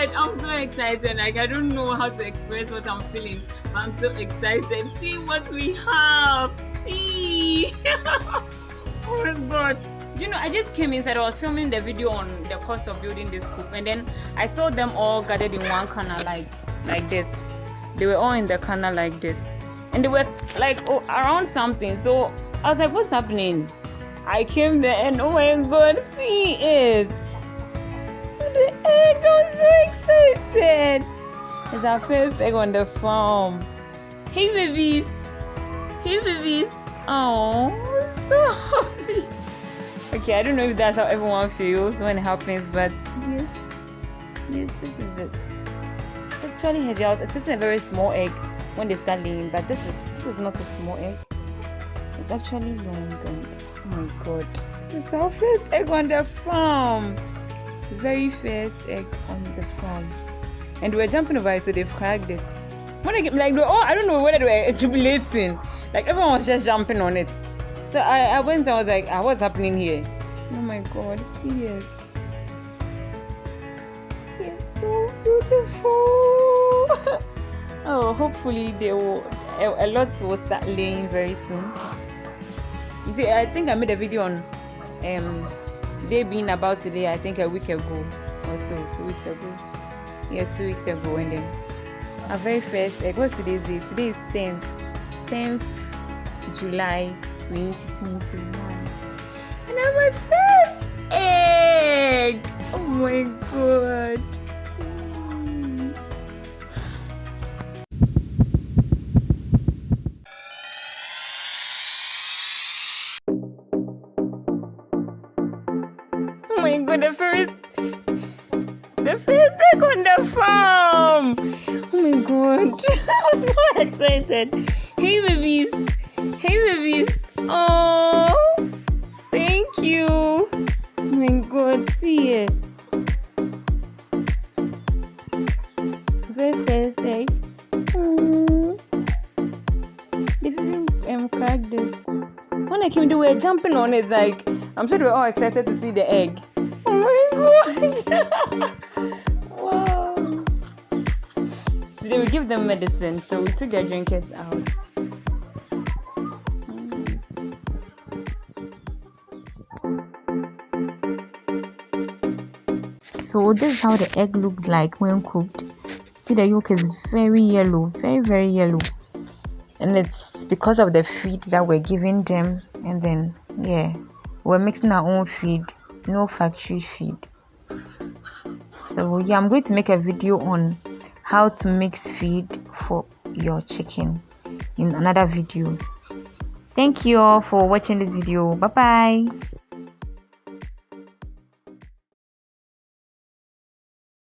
excited. I'm so excited. Like, I don't know how to express what I'm feeling, but I'm so excited. See what we have. See. Oh my god. You know, I just came inside. I was filming the video on the cost of building this coop, and then I saw them all gathered in one corner like this. They were all in the corner like this, and they were like around something. So I was like, what's happening? I came there and oh my god, see it. See the egg. I'm so excited. It's our first egg on the farm. Hey babies. Hey babies. Oh, I'm so happy. Okay, I don't know if that's how everyone feels when it happens, but yes, this is it. It's actually heavy. I was expecting a very small egg when they start laying, but this is not a small egg. It's actually long, and oh my god, this is our first egg on the farm. Very first egg on the farm, and we're jumping over it, so they've cracked it. When I get like, oh, I don't know whether they were jubilating. Like everyone was just jumping on it. So I went. I was like, what's happening here? Oh my god, see it. It's so beautiful. Oh, hopefully they will. A lot will start laying very soon. You see, I think I made a video on they being about today. I think a week ago or so, 2 weeks ago. Yeah, 2 weeks ago, and then our very first egg. What's today's date? Today is 10th July 2021. And I'm my first egg. Oh my god. Oh my god, the first egg on the farm. Oh my god. I'm so excited. Hey babies. Hey babies. Oh, thank you. Oh my god, see it. Very first egg. They didn't crack this. When I came, they were jumping on it. Like, I'm sure they were all excited to see the egg. Oh my god. Wow. So they would give them medicine, so we took their drinkers out. So this is how the egg looked like when cooked. See, the yolk is very yellow, very yellow, and it's because of the feed that we're giving them. And then yeah, we're mixing our own feed, no factory feed. So yeah, I'm going to make a video on how to mix feed for your chicken in another video. Thank you all for watching this video. Bye bye.